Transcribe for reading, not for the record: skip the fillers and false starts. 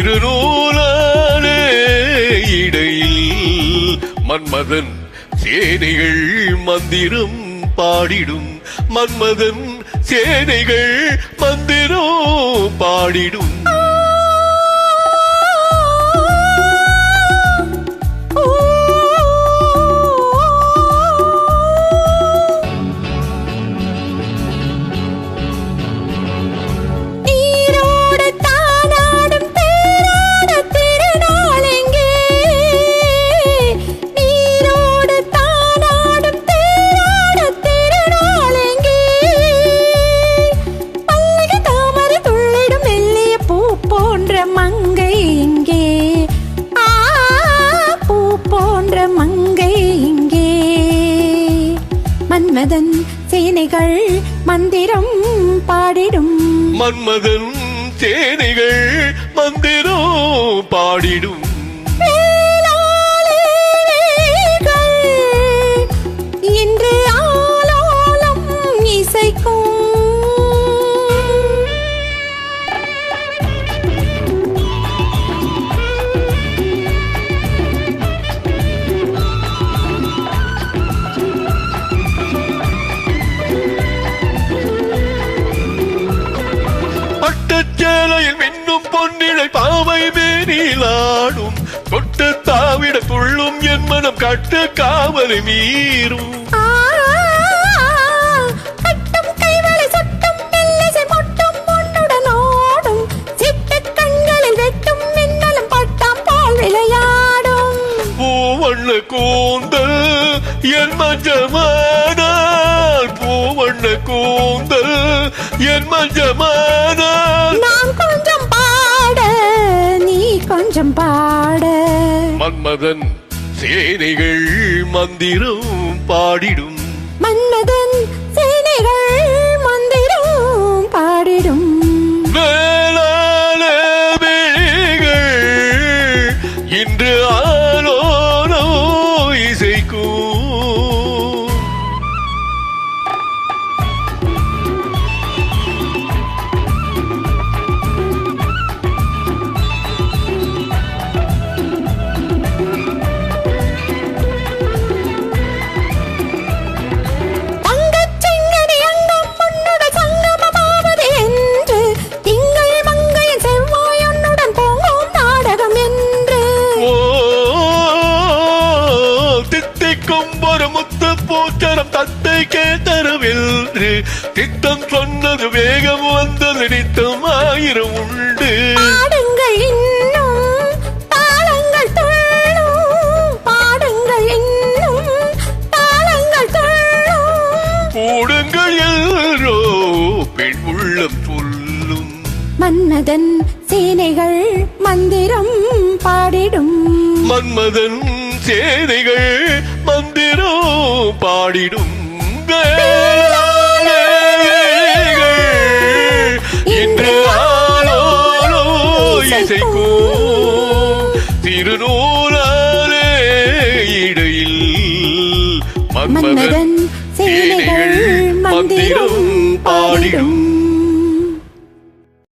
திருநூலாலே இடையில் மன்மதன் சேனைகள் மந்திரம் பாடிடும் மன்மதன் சேனைகள் மந்திரம் பாடிடும் மன்மதன் சேனைகள் மந்திரம் பாடிடும் மன்மதன் சேனைகள் மந்திரம் பாடிடும் இன்று ஆலோலம் இசைக்கும் சேலையில் மின்னும் பொன்னிழை பாவை மேனிலாடும் கொட்டு தாவிட துள்ளும் என் மனம் கட்டு காவலை மீறும் பூவண்ண கூந்தல் என் மஞ்சமானால் பூவண்ண கூந்தல் என் மஞ்சமானால் நான் கொஞ்சம் பாட நீ கொஞ்சம் பாட மன்மதன் சேனைகள் மந்திரம் பாடிடும் மன்மதன் சேனைகள் மந்திரம் பாடிடும் வேளாள விழிகள் இன்று ஆலோலோ இசைக்கும் தத்தை கேட்டரவில்லை திட்டம் சொன்னது வேகம் வந்தது நித்தம் ஆயிரம் உண்டு பாடுங்கள் இன்னும் தாளங்கள் துள்ளும் பாடுங்கள் இன்னும் தாளங்கள் துள்ளும் கூடுங்கள் எல்லோ பெண் உள்ளம் சொல்லும் மன்மதன் சேனைகள் மந்திரம் பாடிடும் மன்மதன் சேனைகள் மந்திரம் பாடிடும் இன்று ஆலோலோ இசைக்கும் திருநூலாலே இடையில் மன்மதன் சேனைகள் மந்திரம் பாடிடும்